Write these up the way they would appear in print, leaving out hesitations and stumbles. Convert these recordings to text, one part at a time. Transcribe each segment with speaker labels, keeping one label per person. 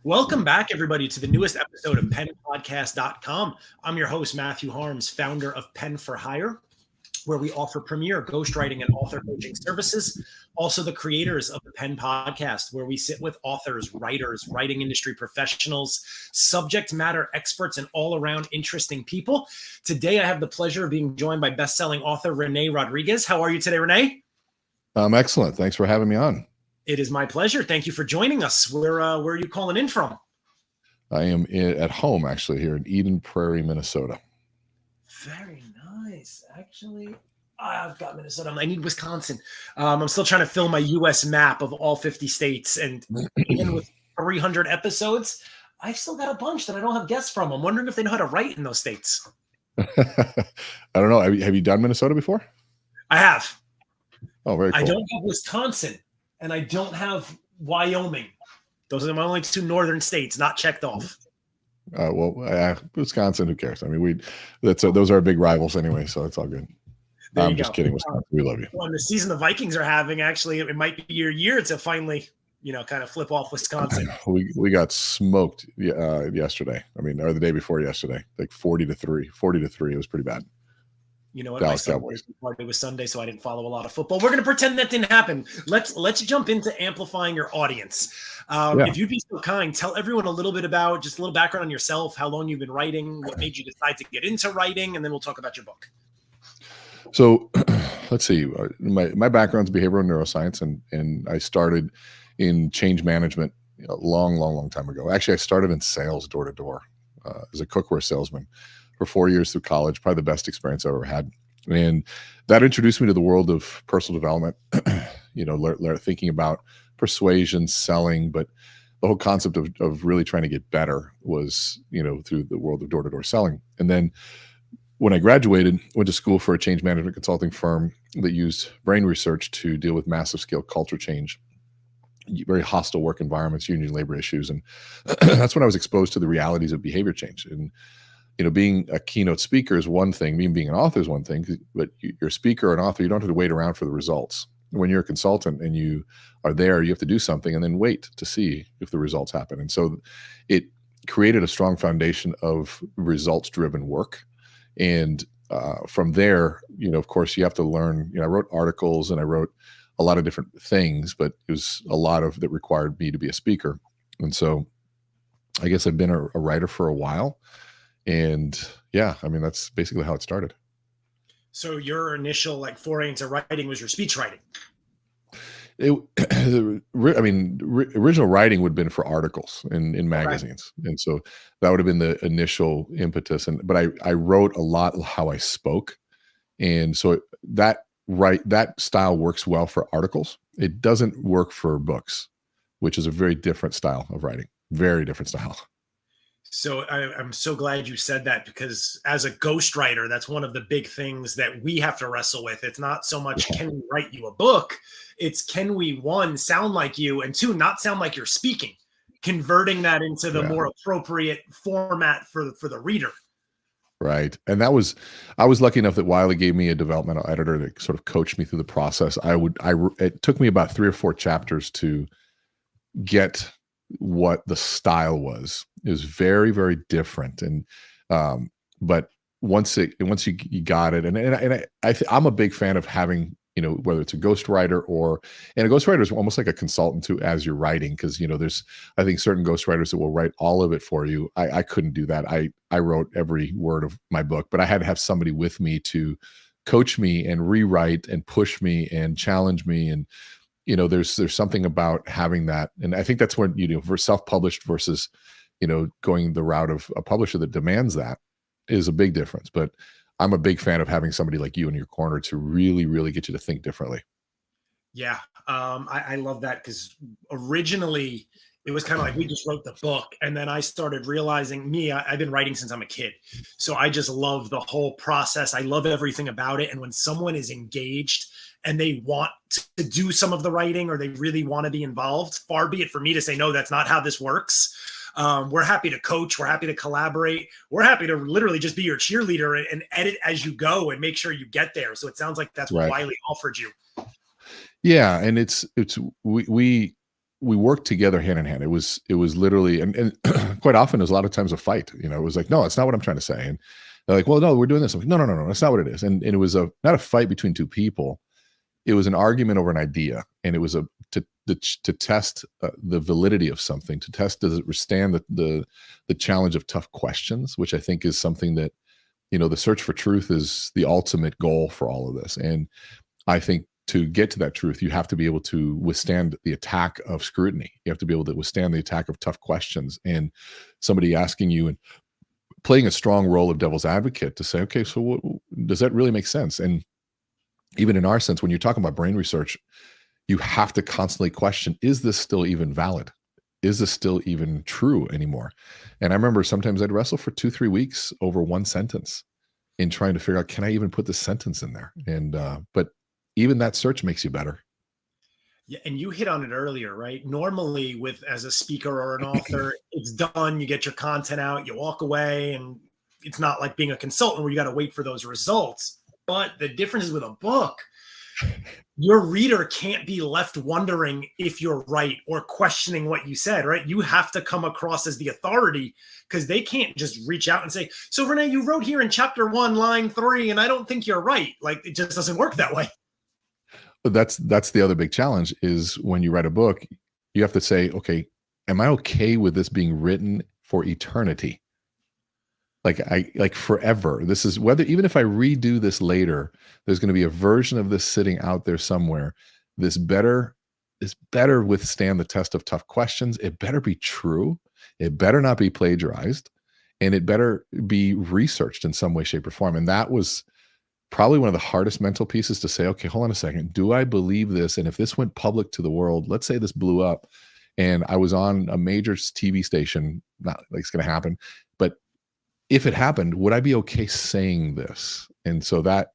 Speaker 1: Welcome back, everybody, to the newest episode of PenPodcast.com. I'm your host, Matthew Harms, founder of Pen for Hire, where we offer premier ghostwriting and author coaching services. Also, the creators of the Pen Podcast, where we sit with authors, writers, writing industry professionals, subject matter experts, and all around interesting people. Today, I have the pleasure of being joined by best-selling author Rene Rodriguez. How are you today, Rene?
Speaker 2: Excellent. Thanks for having me on.
Speaker 1: It is my pleasure. Thank you for joining us. Where are you calling in from?
Speaker 2: I am at home, actually, here in Eden Prairie, Minnesota.
Speaker 1: Very nice. Actually, I've got Minnesota. I need Wisconsin. I'm still trying to fill my U.S. map of all 50 states. And even with 300 episodes, I've still got a bunch that I don't have guests from. I'm wondering if they know how to write in those states.
Speaker 2: I don't know. Have you done Minnesota before?
Speaker 1: I have.
Speaker 2: Oh, very cool.
Speaker 1: I don't have Wisconsin, and I don't have Wyoming. Those are my only two northern states not checked off.
Speaker 2: Wisconsin, who cares? I mean, those are big rivals anyway, so it's all good. I'm just kidding, Wisconsin. We love you.
Speaker 1: Well, the season the Vikings are having, actually, it might be your year to finally, kind of flip off Wisconsin.
Speaker 2: We got smoked yesterday. I mean, or the day before yesterday, like 40-3. 40-3. It was pretty bad.
Speaker 1: You know what? Dallas Cowboys party was Sunday, so I didn't follow a lot of football. We're going to pretend that didn't happen. Let's jump into amplifying your audience. If you'd be so kind, tell everyone a little bit about just a little background on yourself, how long you've been writing, what made you decide to get into writing, and then we'll talk about your book.
Speaker 2: So let's see. My background's behavioral neuroscience, and I started in change management a long time ago. Actually, I started in sales door to door as a cookware salesman for 4 years through college, probably the best experience I ever had. And that introduced me to the world of personal development, thinking about persuasion, selling, but the whole concept of really trying to get better was, through the world of door-to-door selling. And then when I graduated, went to school for a change management consulting firm that used brain research to deal with massive scale culture change, very hostile work environments, union labor issues. And that's when I was exposed to the realities of behavior change. And being a keynote speaker is one thing, being an author is one thing, but you're a speaker or an author, you don't have to wait around for the results. When you're a consultant and you are there, you have to do something and then wait to see if the results happen. And so it created a strong foundation of results-driven work. And from there, of course, you have to learn, I wrote articles and I wrote a lot of different things, but it was a lot of that required me to be a speaker. And so I guess I've been a writer for a while. And yeah, I mean, that's basically how it started.
Speaker 1: So your initial foray into writing was your speech writing.
Speaker 2: Original writing would have been for articles in magazines. Right. And so that would have been the initial impetus. But I wrote a lot how I spoke. And so that style works well for articles. It doesn't work for books, which is a very different style of writing, very different style.
Speaker 1: So I'm so glad you said that, because as a ghostwriter, that's one of the big things that we have to wrestle with. It's not so much can we write you a book, it's can we, one, sound like you, and two, not sound like you're speaking, converting that into the more appropriate format for the reader.
Speaker 2: Right. And I was lucky enough that Wiley gave me a developmental editor that sort of coached me through the process. It took me about 3 or 4 chapters to get what the style was. It was very, very different. And, but once you got it, and I'm a big fan of having, whether it's a ghostwriter and a ghostwriter is almost like a consultant too, as you're writing. Cause there's, I think certain ghostwriters that will write all of it for you. I couldn't do that. I wrote every word of my book, but I had to have somebody with me to coach me and rewrite and push me and challenge me. And, there's something about having that. And I think that's when, for self-published versus, going the route of a publisher that demands that is a big difference. But I'm a big fan of having somebody like you in your corner to really, really get you to think differently.
Speaker 1: Yeah. I love that, because originally it was kind of like we just wrote the book, and then I started realizing I've been writing since I'm a kid. So I just love the whole process. I love everything about it. And when someone is engaged and they want to do some of the writing, or they really want to be involved, far be it for me to say, no, that's not how this works. We're happy to coach. We're happy to collaborate. We're happy to literally just be your cheerleader and edit as you go and make sure you get there. So it sounds like that's what Wiley offered you.
Speaker 2: Yeah. And we we worked together hand in hand. It was literally, and quite often there's a lot of times a fight. It was like, no, that's not what I'm trying to say. And they're like, well, no, we're doing this. I'm like, no, that's not what it is. And it was not a fight between two people. It was an argument over an idea, and it was to test the validity of something, to test, does it withstand the challenge of tough questions, which I think is something that, the search for truth is the ultimate goal for all of this. And I think to get to that truth, you have to be able to withstand the attack of scrutiny. You have to be able to withstand the attack of tough questions and somebody asking you and playing a strong role of devil's advocate to say, okay, so does that really make sense? And even in our sense, when you're talking about brain research, you have to constantly question, is this still even valid? Is this still even true anymore? And I remember sometimes I'd wrestle for 2-3 weeks over one sentence in trying to figure out, can I even put this sentence in there? And, but even that search makes you better.
Speaker 1: Yeah, and you hit on it earlier, right? Normally as a speaker or an author, it's done, you get your content out, you walk away, and it's not like being a consultant where you got to wait for those results. But the difference is with a book, your reader can't be left wondering if you're right or questioning what you said, right? You have to come across as the authority, because they can't just reach out and say, so Rene, you wrote here in chapter 1, line 3, and I don't think you're right. Like, it just doesn't work that way.
Speaker 2: But that's the other big challenge is when you write a book, you have to say, okay, am I okay with this being written for eternity? Like forever. This is whether, even if I redo this later, there's going to be a version of this sitting out there somewhere. This better withstand the test of tough questions. It better be true. It better not be plagiarized, and it better be researched in some way, shape, or form. And that was probably one of the hardest mental pieces to say, okay, hold on a second. Do I believe this? And if this went public to the world, let's say this blew up and I was on a major TV station, not like it's going to happen, but if it happened, would I be okay saying this? And so that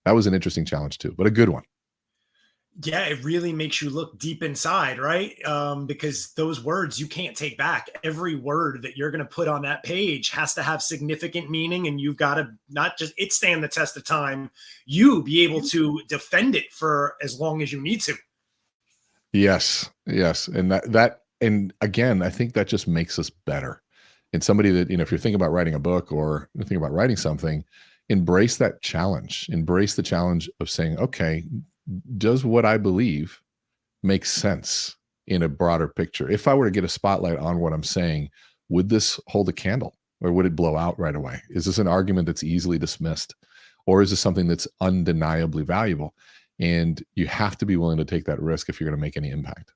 Speaker 2: was an interesting challenge too, but a good one.
Speaker 1: Yeah, it really makes you look deep inside, right? Because those words you can't take back. Every word that you're going to put on that page has to have significant meaning, and you've got to not just it stand the test of time, you be able to defend it for as long as you need to.
Speaker 2: Yes. And and again, I think that just makes us better. And somebody that, if you're thinking about writing a book or you're thinking about writing something, embrace that challenge. Embrace the challenge of saying, okay, does what I believe make sense in a broader picture? If I were to get a spotlight on what I'm saying, would this hold a candle or would it blow out right away? Is this an argument that's easily dismissed, or is this something that's undeniably valuable? And you have to be willing to take that risk if you're going to make any impact.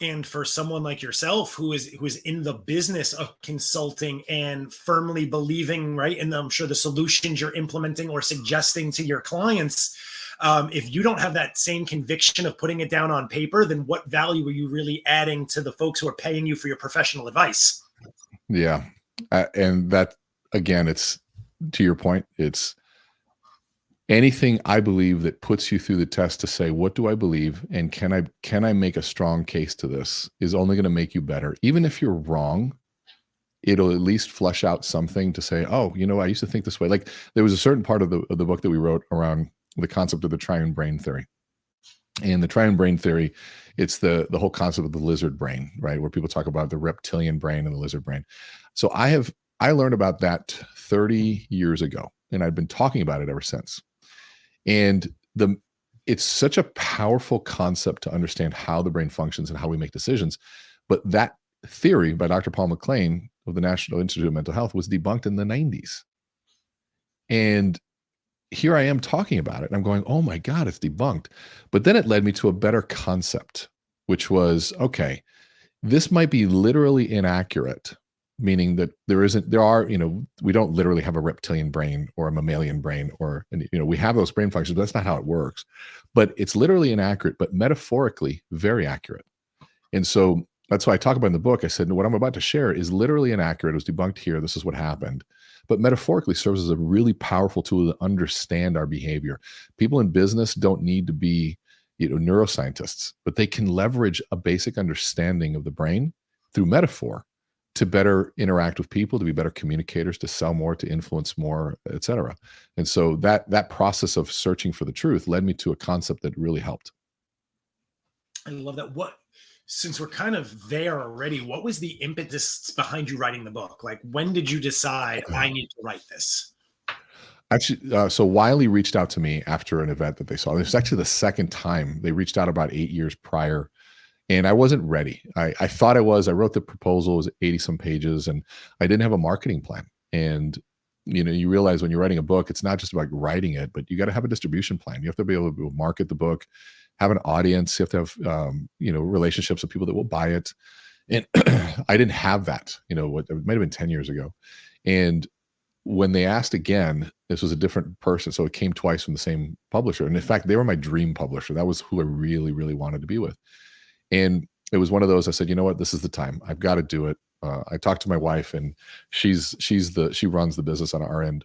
Speaker 1: And for someone like yourself who is in the business of consulting and firmly believing, right, and I'm sure the solutions you're implementing or suggesting to your clients, if you don't have that same conviction of putting it down on paper, then what value are you really adding to the folks who are paying you for your professional advice?
Speaker 2: Yeah. And that, again, it's to your point, it's anything I believe that puts you through the test to say, what do I believe? And can I make a strong case to this is only going to make you better. Even if you're wrong, it'll at least flush out something to say, oh, I used to think this way. Like there was a certain part of the book that we wrote around the concept of the triune brain theory. And the triune brain theory, it's the whole concept of the lizard brain, right? Where people talk about the reptilian brain and the lizard brain. So I learned about that 30 years ago, and I've been talking about it ever since. And it's such a powerful concept to understand how the brain functions and how we make decisions. But that theory by Dr. Paul MacLean of the National Institute of Mental Health was debunked in the 90s. And here I am talking about it, and I'm going, oh my God, it's debunked. But then it led me to a better concept, which was, okay, this might be literally inaccurate, meaning that we don't literally have a reptilian brain or a mammalian brain, or, we have those brain functions, but that's not how it works. But it's literally inaccurate, but metaphorically very accurate. And so that's why I talk about in the book. I said, what I'm about to share is literally inaccurate. It was debunked here. This is what happened. But metaphorically serves as a really powerful tool to understand our behavior. People in business don't need to be, neuroscientists, but they can leverage a basic understanding of the brain through metaphor to better interact with people, to be better communicators, to sell more, to influence more, et cetera. And so that process of searching for the truth led me to a concept that really helped.
Speaker 1: I love that. Since we're kind of there already, what was the impetus behind you writing the book? Like, when did you decide I need to write this?
Speaker 2: Actually, so Wiley reached out to me after an event that they saw. It was actually the second time. They reached out about 8 years prior, and I wasn't ready. I thought I was. I wrote the proposal, it was 80 some pages, and I didn't have a marketing plan. And you realize when you're writing a book, it's not just about writing it, but you got to have a distribution plan. You have to be able to market the book, have an audience. You have to have relationships with people that will buy it. And I didn't have that. It might have been 10 years ago, and when they asked again, this was a different person. So it came twice from the same publisher. And in fact, they were my dream publisher. That was who I really, really wanted to be with. And it was one of those, I said, you know what, this is the time. I've got to do it. I talked to my wife, and she runs the business on our end.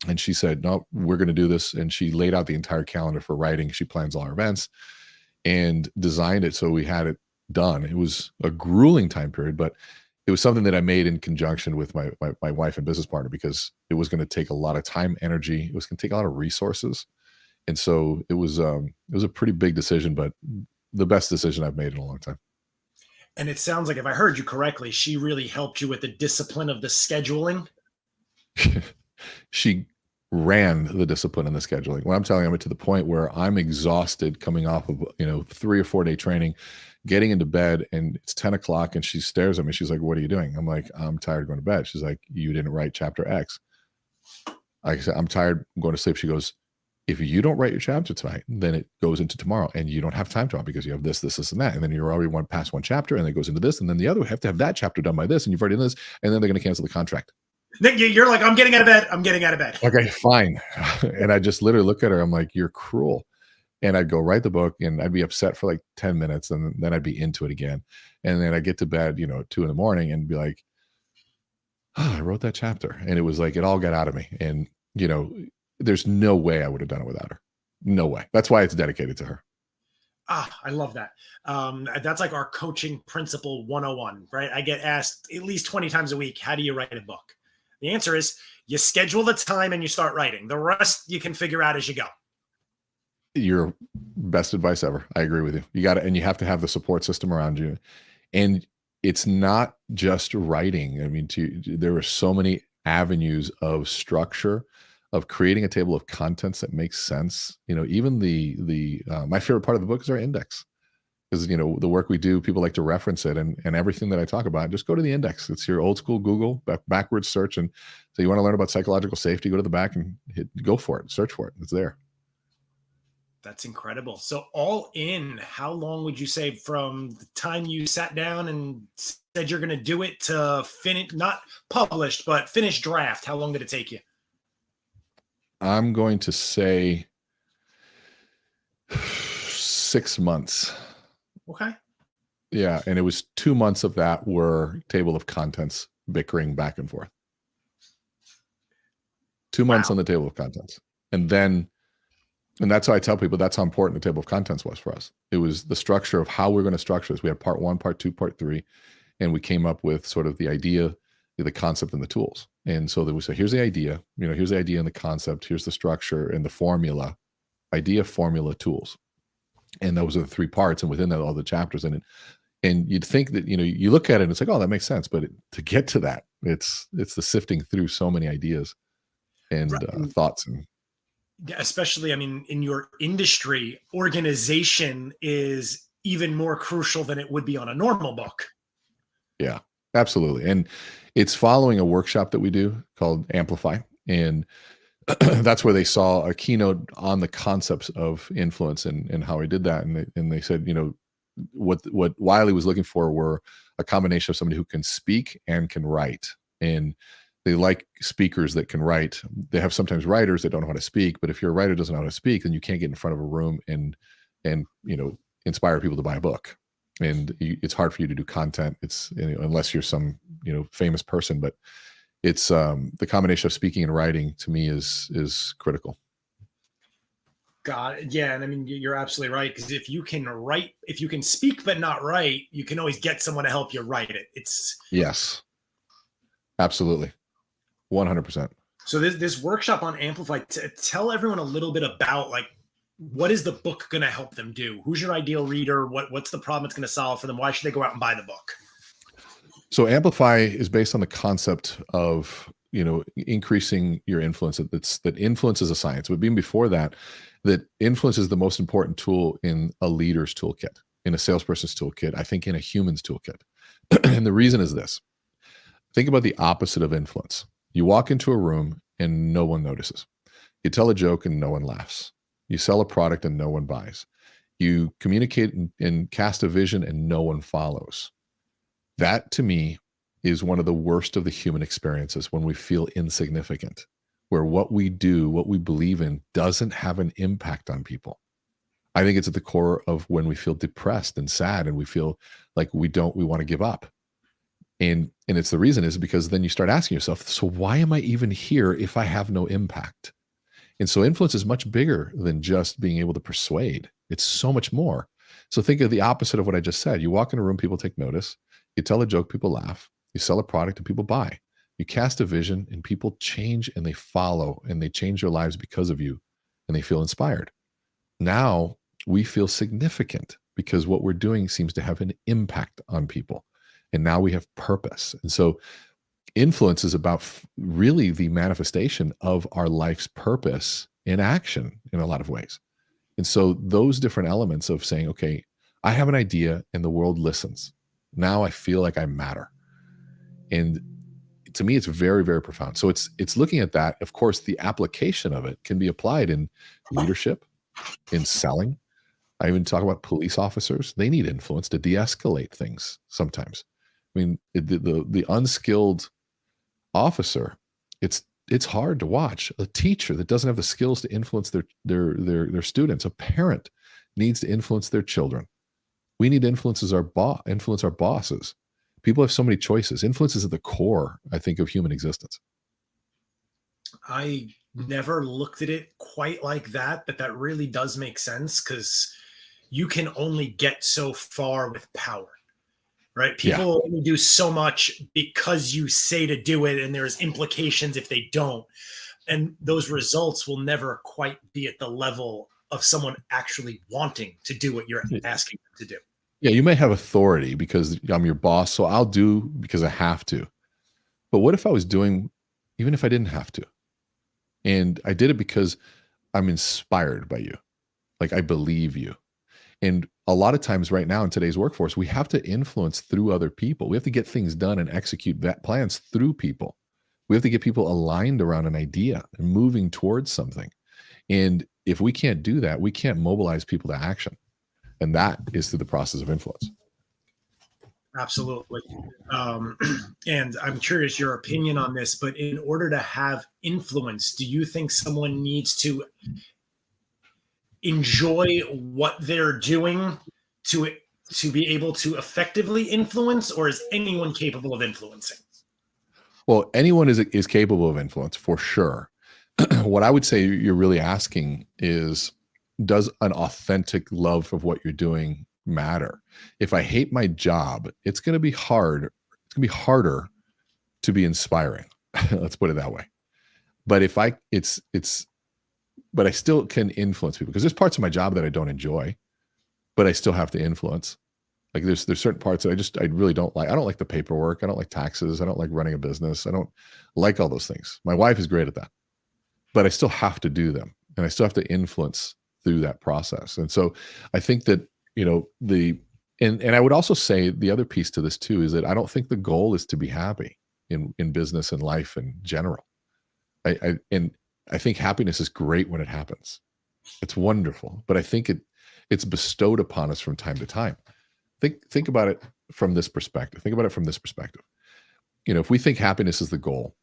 Speaker 2: And she said, no, we're going to do this. And she laid out the entire calendar for writing. She plans all our events and designed it so we had it done. It was a grueling time period, but it was something that I made in conjunction with my wife and business partner, because it was going to take a lot of time, energy. It was going to take a lot of resources. And so it was a pretty big decision, but the best decision I've made in a long time.
Speaker 1: And it sounds like, if I heard you correctly, she really helped you with the discipline of the scheduling.
Speaker 2: She ran the discipline and the scheduling. When I'm telling you, to the point where I'm exhausted coming off of 3 or 4 day training, getting into bed, and it's 10 o'clock, and she stares at me. She's like, what are you doing? I'm like, I'm tired of going to bed. She's like, you didn't write chapter X. I said, I'm tired, I'm going to sleep. She goes, if you don't write your chapter tonight, then it goes into tomorrow, and you don't have time tomorrow because you have this, and that. And then you're already past one chapter, and it goes into this. And then the other, have to have that chapter done by this. And you've already done this. And then they're going to cancel the contract.
Speaker 1: You're like, I'm getting out of bed. I'm getting out of bed.
Speaker 2: Okay, fine. And I just literally look at her. I'm like, you're cruel. And I'd go write the book, and I'd be upset for like 10 minutes, and then I'd be into it again. And then I get to bed, at 2 a.m. and be like, oh, I wrote that chapter. And it was like, it all got out of me. And, there's no way I would have done it without her. No way. That's why it's dedicated to her.
Speaker 1: I love that. That's like our coaching principle 101, right? I get asked at least 20 times a week, how do you write a book? The answer is you schedule the time and you start writing. The rest you can figure out as you go.
Speaker 2: Your best advice ever. I agree with you. You got to, and you have to have the support system around you. And it's not just writing. I mean, there are so many avenues of structure, of creating a table of contents that makes sense. Even my favorite part of the book is our index, because the work we do, people like to reference it, and everything that I talk about, just go to the index. It's your old school Google backwards search. And so you want to learn about psychological safety, go to the back and go for it, search for it. It's there.
Speaker 1: That's incredible. So all in, how long would you say from the time you sat down and said you're going to do it to finish, not published, but finished draft? How long did it take you?
Speaker 2: I'm going to say 6 months.
Speaker 1: Okay.
Speaker 2: Yeah. And it was 2 months of that were table of contents bickering back and forth. 2 months on the table of contents. And that's how I tell people, that's how important the table of contents was for us. It was the structure of how we're going to structure this. We had part 1, part 2, part 3, and we came up with sort of the idea, the concept, and the tools. And so we said, here's the idea, here's the idea and the concept, here's the structure and the formula, idea, formula, tools. And those are the 3 parts. And within that, all the chapters in it. And you'd think that, you look at it and it's like, oh, that makes sense. But to get to that, it's the sifting through so many ideas and thoughts. And
Speaker 1: especially, in your industry, organization is even more crucial than it would be on a normal book.
Speaker 2: Yeah, absolutely. And it's following a workshop that we do called Amplify. And that's where they saw a keynote on the concepts of influence and how I did that. And they said, what Wiley was looking for were a combination of somebody who can speak and can write. And they like speakers that can write. They have sometimes writers that don't know how to speak, but if your writer doesn't know how to speak, then you can't get in front of a room and inspire people to buy a book. And it's hard for you to do content. It's unless you're some famous person, but it's the combination of speaking and writing to me is critical.
Speaker 1: God, yeah, and you're absolutely right, because if you can speak but not write, you can always get someone to help you write it.
Speaker 2: Yes, absolutely, 100%.
Speaker 1: So this workshop on Amplify, tell everyone a little bit about what is the book going to help them do? Who's your ideal reader? What's the problem it's going to solve for them? Why should they go out and buy the book?
Speaker 2: So Amplify is based on the concept of, increasing your influence. That influence is a science, but even before that influence is the most important tool in a leader's toolkit, in a salesperson's toolkit, I think in a human's toolkit. And the reason is this. Think about the opposite of influence. You walk into a room and no one notices. You tell a joke and no one laughs. You sell a product and no one buys. You communicate and cast a vision and no one follows. That, to me, is one of the worst of the human experiences, when we feel insignificant, where what we do, what we believe in, doesn't have an impact on people. I think it's at the core of when we feel depressed and sad and we feel like we want to give up. And it's the reason is because then you start asking yourself, so why am I even here if I have no impact? And so influence is much bigger than just being able to persuade. It's so much more. So think of the opposite of what I just said. You walk in a room, people take notice. You tell a joke, people laugh. You sell a product and people buy. You cast a vision and people change and they follow and they change their lives because of you and they feel inspired. Now we feel significant because what we're doing seems to have an impact on people. And now we have purpose. And so influence is about really the manifestation of our life's purpose in action in a lot of ways. And so those different elements of saying, okay, I have an idea and the world listens. Now I feel like I matter. And to me, it's very, very profound. So it's looking at that. Of course, the application of it can be applied in leadership, in selling. I even talk about police officers. They need influence to de-escalate things sometimes. I mean, the unskilled officer, it's hard to watch. A teacher that doesn't have the skills to influence their students. A parent needs to influence their children. We need to influence our bosses. People have so many choices. Influence is at the core, I think, of human existence.
Speaker 1: I never looked at it quite like that, but that really does make sense, because you can only get so far with power, right? People only do so much because you say to do it, and there's implications if they don't. And those results will never quite be at the level of someone actually wanting to do what you're asking them to do.
Speaker 2: Yeah, you may have authority because I'm your boss, so I'll do because I have to. But what if I was doing even if I didn't have to? And I did it because I'm inspired by you. Like, I believe you. And a lot of times right now in today's workforce, we have to influence through other people. We have to get things done and execute that plans through people. We have to get people aligned around an idea and moving towards something. And if we can't do that, we can't mobilize people to action. And that is through the process of influence.
Speaker 1: Absolutely. And I'm curious your opinion on this, but in order to have influence, do you think someone needs to enjoy what they're doing to be able to effectively influence, or is anyone capable of influencing?
Speaker 2: Well, anyone is capable of influence for sure. What I would say you're really asking is, does an authentic love of what you're doing matter? If I hate my job, it's going to be hard. It's going to be harder to be inspiring. Let's put it that way. But if but I still can influence people, because there's parts of my job that I don't enjoy, but I still have to influence. Like there's certain parts that I really don't like. I don't like the paperwork. I don't like taxes. I don't like running a business. I don't like all those things. My wife is great at that, but I still have to do them, and I still have to influence through that process. And so I think that, and I would also say the other piece to this too is that I don't think the goal is to be happy in business and life in general. I think happiness is great when it happens. It's wonderful, but I think it's bestowed upon us from time to time. Think about it from this perspective. If we think happiness is the goal,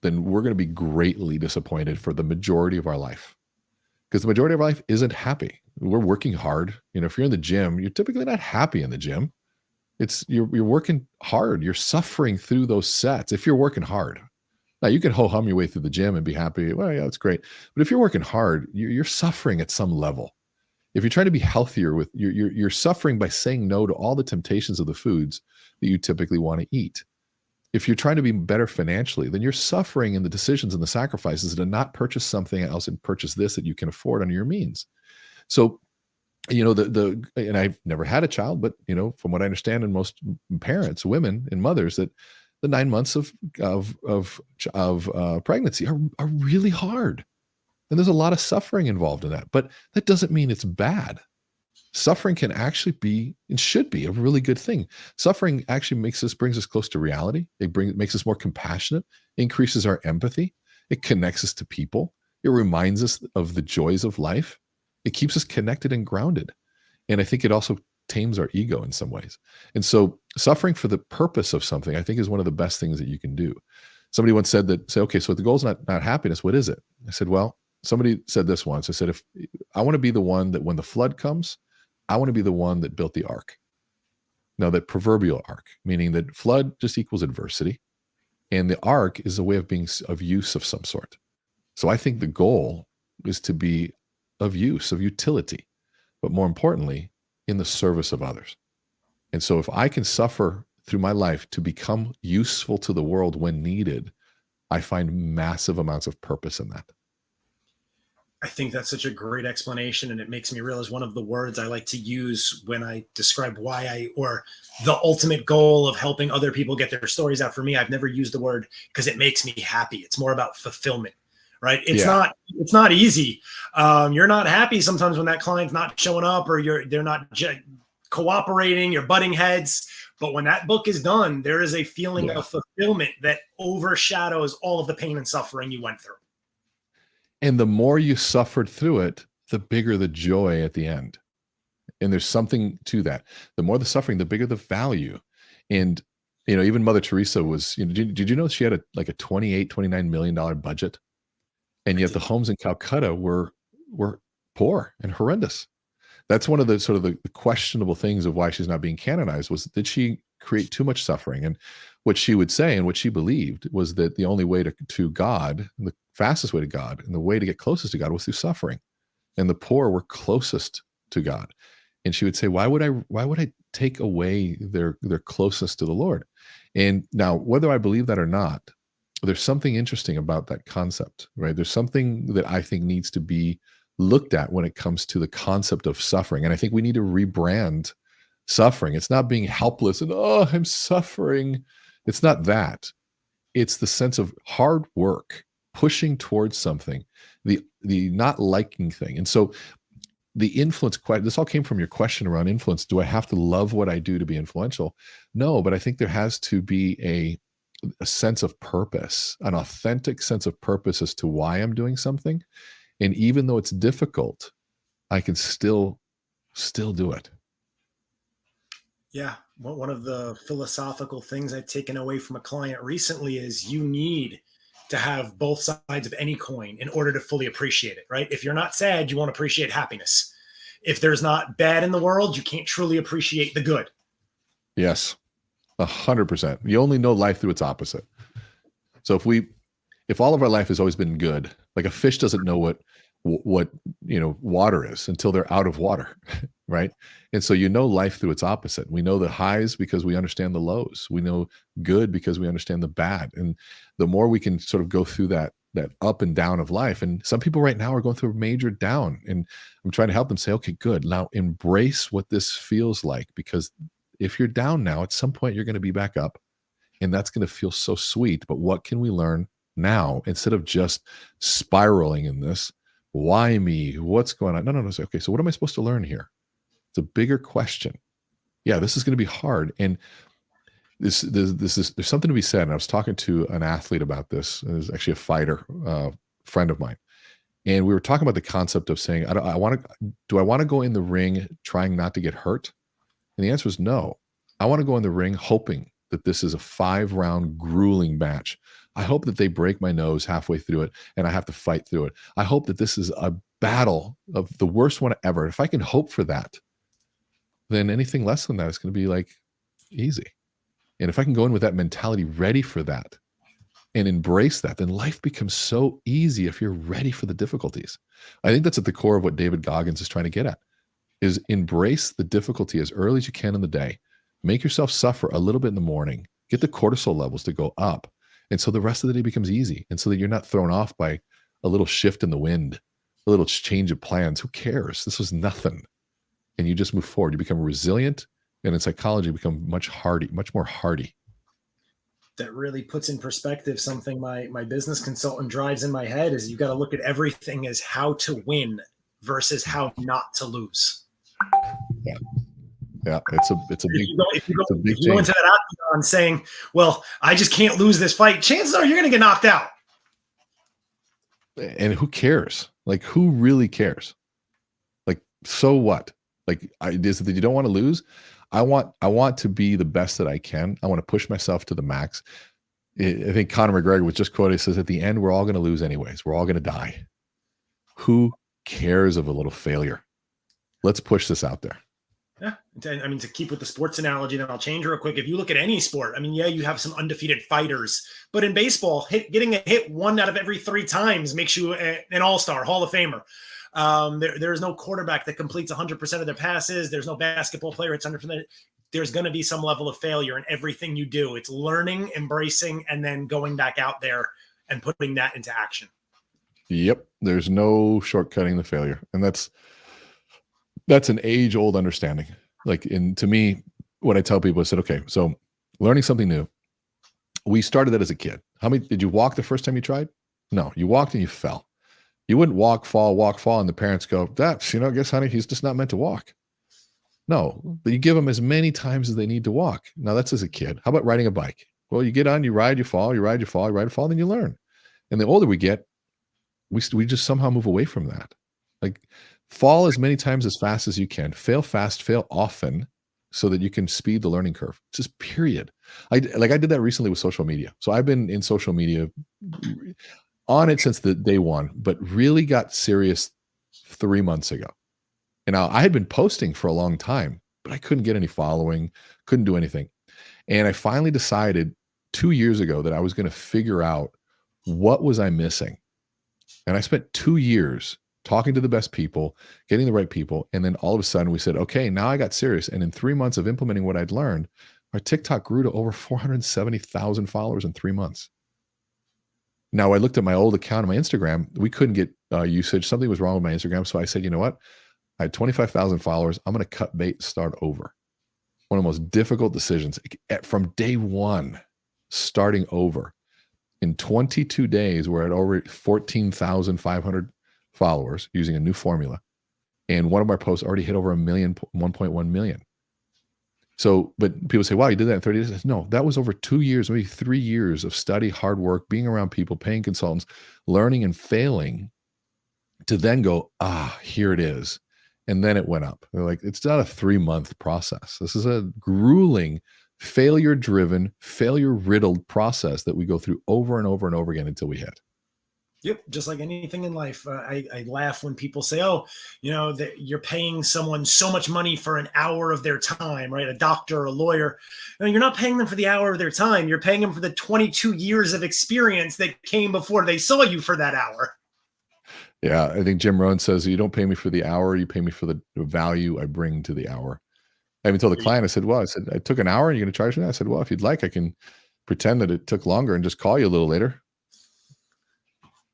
Speaker 2: then we're going to be greatly disappointed for the majority of our life. Because the majority of our life isn't happy. We're working hard. If you're in the gym, you're typically not happy in the gym. You're working hard. You're suffering through those sets. If you're working hard, now you can ho-hum your way through the gym and be happy. Well, yeah, that's great. But if you're working hard, you're suffering at some level. If you're trying to be healthier, you're suffering by saying no to all the temptations of the foods that you typically want to eat. If you're trying to be better financially, then you're suffering in the decisions and the sacrifices to not purchase something else and purchase this that you can afford under your means. So, and I've never had a child, but from what I understand, and most parents, women and mothers, that the 9 months of pregnancy are really hard, and there's a lot of suffering involved in that. But that doesn't mean it's bad. Suffering can actually be and should be a really good thing. Suffering actually brings us close to reality. Makes us more compassionate, increases our empathy. It connects us to people. It reminds us of the joys of life. It keeps us connected and grounded. And I think it also tames our ego in some ways. And so suffering for the purpose of something, I think, is one of the best things that you can do. Somebody once said okay, so if the goal is not happiness, what is it? I said, well, somebody said this once. I said, if I want to be the one that when the flood comes, I want to be the one that built the ark. Now, that proverbial ark, meaning that flood just equals adversity, and the ark is a way of being of use of some sort. So I think the goal is to be of use, of utility, but more importantly, in the service of others. And so if I can suffer through my life to become useful to the world when needed, I find massive amounts of purpose in that.
Speaker 1: I think that's such a great explanation, and it makes me realize one of the words I like to use when I describe or the ultimate goal of helping other people get their stories out. For me, I've never used the word because it makes me happy. It's more about fulfillment, right? It's not easy. You're not happy sometimes when that client's not showing up or they're not cooperating, you're butting heads. But when that book is done, there is a feeling of fulfillment that overshadows all of the pain and suffering you went through.
Speaker 2: And the more you suffered through it, the bigger the joy at the end. And there's something to that. The more the suffering, the bigger the value. And, even Mother Teresa was, did you know she had a $28-29 million budget? And yet the homes in Calcutta were poor and horrendous. That's one of the sort of the questionable things of why she's not being canonized. Did she create too much suffering? And what she would say and what she believed was that the only way to God, the fastest way to God, and the way to get closest to God was through suffering. And the poor were closest to God. And she would say, why would I take away their closeness to the Lord? And now, whether I believe that or not, there's something interesting about that concept, right? There's something that I think needs to be looked at when it comes to the concept of suffering. And I think we need to rebrand suffering. It's not being helpless and, oh, I'm suffering. It's not that. It's the sense of hard work, pushing towards something, the not liking thing. And so the influence, this all came from your question around influence. Do I have to love what I do to be influential? No, but I think there has to be a sense of purpose, an authentic sense of purpose as to why I'm doing something. And even though it's difficult, I can still do it.
Speaker 1: Yeah. Well, one of the philosophical things I've taken away from a client recently is you need to have both sides of any coin in order to fully appreciate it, right? If you're not sad, you won't appreciate happiness. If there's not bad in the world, you can't truly appreciate the good.
Speaker 2: Yes, 100%. You only know life through its opposite. So if all of our life has always been good, like a fish doesn't know what water is until they're out of water, right? And so life through its opposite. We know the highs because we understand the lows. We know good because we understand the bad. And the more we can sort of go through that up and down of life, and some people right now are going through a major down, and I'm trying to help them say, okay, good. Now embrace what this feels like, because if you're down now, at some point you're going to be back up, and that's going to feel so sweet. But what can we learn now instead of just spiraling in this? Why me? What's going on? No. Okay, so what am I supposed to learn here? It's a bigger question. Yeah, this is going to be hard. And there's something to be said. And I was talking to an athlete about this. It was actually a fighter, friend of mine. And we were talking about the concept of saying, do I want to go in the ring trying not to get hurt? And the answer is no. I want to go in the ring hoping that this is a 5-round grueling match. I hope that they break my nose halfway through it and I have to fight through it. I hope that this is a battle of the worst one ever. If I can hope for that, then anything less than that is going to be like easy. And if I can go in with that mentality, ready for that and embrace that, then life becomes so easy if you're ready for the difficulties. I think that's at the core of what David Goggins is trying to get at, is embrace the difficulty as early as you can in the day. Make yourself suffer a little bit in the morning. Get the cortisol levels to go up. And so the rest of the day becomes easy. And so that you're not thrown off by a little shift in the wind a little change of plans. Who cares? This was nothing. And you just move forward. You become resilient, and in psychology, you become much more hardy.
Speaker 1: That really puts in perspective something my business consultant drives in my head is you got to look at everything as how to win versus how not to lose.
Speaker 2: Yeah. Yeah, it's a big
Speaker 1: if you go into that octagon saying, well, I just can't lose this fight, chances are you're going to get knocked out.
Speaker 2: And who cares? Like, who really cares? Like, so what? Like, is it that you don't want to lose? I want to be the best that I can. I want to push myself to the max. I think Conor McGregor was just quoted. He says, at the end, we're all going to lose anyways. We're all going to die. Who cares of a little failure? Let's push this out there.
Speaker 1: Yeah. I mean, to keep with the sports analogy, then I'll change real quick. If you look at any sport, I mean, yeah, you have some undefeated fighters, but in baseball, getting a hit 1 out of every 3 times makes you an all-star, Hall of Famer. There's no quarterback that completes 100% of their passes. There's no basketball player it's 100%. There's going to be some level of failure in everything you do. It's learning, embracing, and then going back out there and putting that into action.
Speaker 2: Yep. There's no shortcutting the failure. And that's an age-old understanding. Like, to me, what I tell people, I said, okay, so learning something new, we started that as a kid. How many did you walk the first time you tried? No, you walked and you fell. You wouldn't walk, fall, and the parents go, guess, honey, he's just not meant to walk. No, but you give them as many times as they need to walk. Now, that's as a kid. How about riding a bike? Well, you get on, you ride, you fall, you ride, you fall, you ride, you fall, then you learn. And the older we get, we just somehow move away from that. Like, fall as many times as fast as you can. Fail fast, fail often, so that you can speed the learning curve. Just period. I did that recently with social media. So I've been in social media on it since the day one, but really got serious 3 months ago. And now I had been posting for a long time, but I couldn't get any following, couldn't do anything. And I finally decided 2 years ago that I was going to figure out what was I missing. And I spent 2 years talking to the best people, getting the right people. And then all of a sudden we said, okay, now I got serious. And in 3 months of implementing what I'd learned, our TikTok grew to over 470,000 followers in 3 months. Now, I looked at my old account on my Instagram. We couldn't get usage. Something was wrong with my Instagram. So I said, you know what? I had 25,000 followers. I'm going to cut bait, start over. One of the most difficult decisions from day one, starting over. In 22 days, we're at over 14,500 followers using a new formula. And one of our posts already hit over 1.1 million. So, but people say, wow, you did that in 30 days. No, that was over 2 years, maybe 3 years of study, hard work, being around people, paying consultants, learning and failing to then go, here it is. And then it went up. They're like, it's not a 3-month process. This is a grueling, failure-driven, failure-riddled process that we go through over and over and over again until we hit.
Speaker 1: Yep, just like anything in life. I laugh when people say, oh, that you're paying someone so much money for an hour of their time, right? A doctor, a lawyer. You're not paying them for the hour of their time. You're paying them for the 22 years of experience that came before they saw you for that hour.
Speaker 2: Yeah, I think Jim Rohn says, you don't pay me for the hour, you pay me for the value I bring to the hour. I even told the client, I said, I took an hour and you're going to charge me that? I said, well, if you'd like, I can pretend that it took longer and just call you a little later.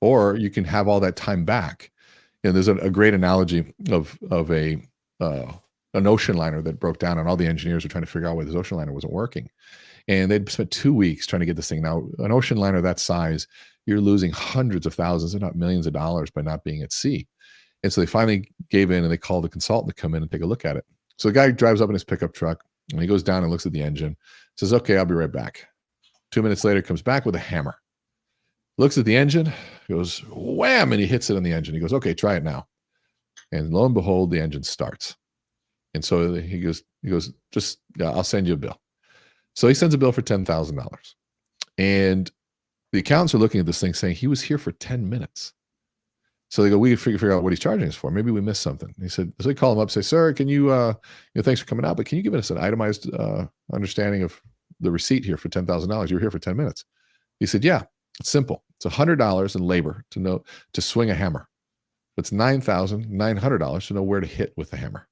Speaker 2: Or you can have all that time back. There's a great analogy of an ocean liner that broke down, and all the engineers were trying to figure out why this ocean liner wasn't working. And they'd spent 2 weeks trying to get this thing. Now, an ocean liner that size, you're losing hundreds of thousands, if not millions of dollars by not being at sea. And so they finally gave in and they called the consultant to come in and take a look at it. So the guy drives up in his pickup truck and he goes down and looks at the engine, says, okay, I'll be right back. 2 minutes later, comes back with a hammer. Looks at the engine, goes wham, and he hits it on the engine. He goes, okay, try it now. And lo and behold, the engine starts. And so he goes, I'll send you a bill. So he sends a bill for $10,000. And the accountants are looking at this thing saying he was here for 10 minutes. So they go, we can figure out what he's charging us for. Maybe we missed something. He said, so they call him up, say, sir, can you, thanks for coming out, but can you give us an itemized understanding of the receipt here for $10,000? You were here for 10 minutes. He said, yeah, it's simple. It's $100 in labor to swing a hammer. It's $9,900 to know where to hit with the hammer.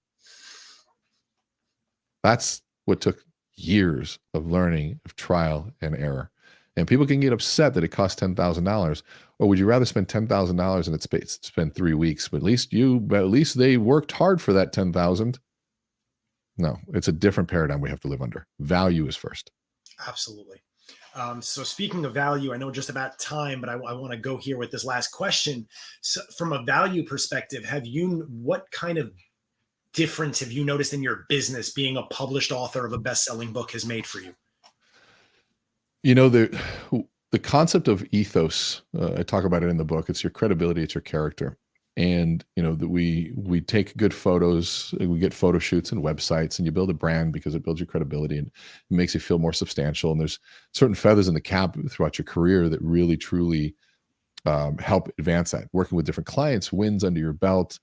Speaker 2: That's what took years of learning, of trial and error. And people can get upset that it costs $10,000, or would you rather spend $10,000 and spend 3 weeks? But at least they worked hard for that 10,000. No, it's a different paradigm we have to live under. Value is first.
Speaker 1: Absolutely. So speaking of value, I know just about time, but I want to go here with this last question. So from a value perspective, what kind of difference have you noticed in your business being a published author of a best-selling book has made for you?
Speaker 2: The concept of ethos, I talk about it in the book. It's your credibility, it's your character. And that we take good photos, we get photo shoots and websites, and you build a brand because it builds your credibility and it makes you feel more substantial. And there's certain feathers in the cap throughout your career that really truly help advance that. Working with different clients, wins under your belt,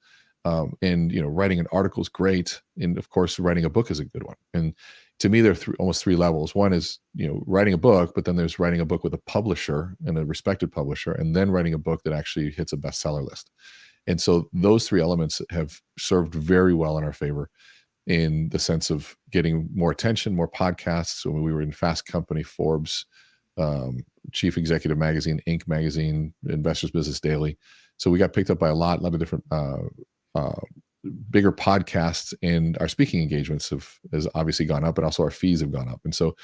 Speaker 2: and writing an article is great, and of course writing a book is a good one. And to me, there are almost three levels. One is writing a book, but then there's writing a book with a publisher and a respected publisher, and then writing a book that actually hits a bestseller list. And so those three elements have served very well in our favor, in the sense of getting more attention, more podcasts. So when we were in Fast Company, Forbes, Chief Executive Magazine, Inc. Magazine, Investors Business Daily. So we got picked up by a lot of different bigger podcasts, and our speaking engagements has obviously gone up, and also our fees have gone up. And so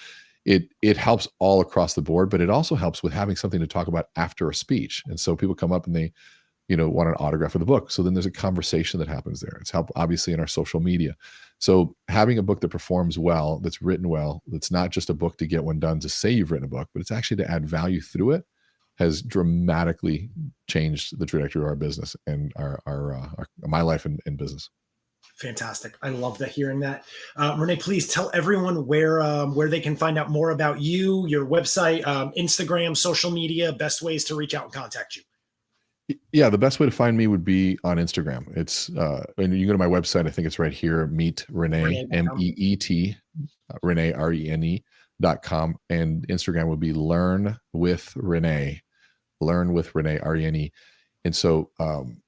Speaker 2: it helps all across the board, but it also helps with having something to talk about after a speech. And so people come up and they want an autograph of the book. So then there's a conversation that happens there. It's helped obviously in our social media. So having a book that performs well, that's written well, that's not just a book to get one done to say you've written a book, but it's actually to add value through it, has dramatically changed the trajectory of our business and my life in business.
Speaker 1: Fantastic. I love hearing that. René, please tell everyone where they can find out more about you, your website, Instagram, social media, best ways to reach out and contact you.
Speaker 2: Yeah, the best way to find me would be on Instagram. It's and you go to my website. I think it's right here. Meet René, MEET, René, RENE.com, and Instagram would be Learn with René, RENE. And so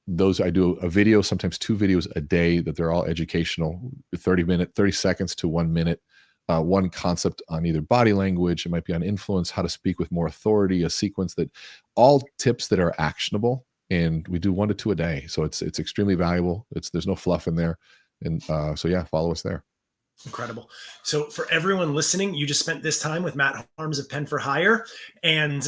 Speaker 2: those, I do a video, sometimes 2 videos a day, that they're all educational, 30 seconds to 1 minute. One concept on either body language, it might be on influence, how to speak with more authority, a sequence, that all tips that are actionable. And we do 1 to 2 a day. So it's extremely valuable. There's no fluff in there. And so yeah, follow us there.
Speaker 1: Incredible. So for everyone listening, you just spent this time with Matt Harms of Pen for Hire, and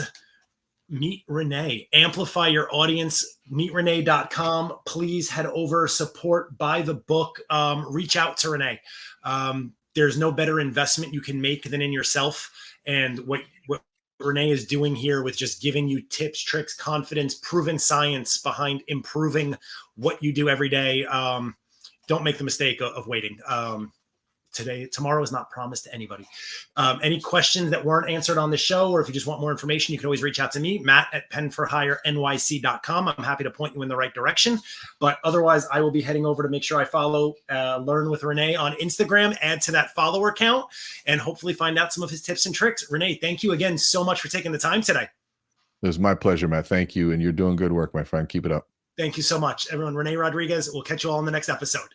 Speaker 1: meet René. Amplify your audience. MeetRené.com. Please head over, support, buy the book, reach out to René. There's no better investment you can make than in yourself. And what René is doing here with just giving you tips, tricks, confidence, proven science behind improving what you do every day. Don't make the mistake of waiting. Tomorrow is not promised to anybody. Any questions that weren't answered on the show, or if you just want more information, you can always reach out to me, Matt at penforhirenyc.com. I'm happy to point you in the right direction. But otherwise, I will be heading over to make sure I follow Learn with René on Instagram, add to that follower count, and hopefully find out some of his tips and tricks. René, thank you again so much for taking the time today.
Speaker 2: It was my pleasure, Matt. Thank you. And you're doing good work, my friend. Keep it up.
Speaker 1: Thank you so much, everyone. Rene Rodriguez. We'll catch you all in the next episode.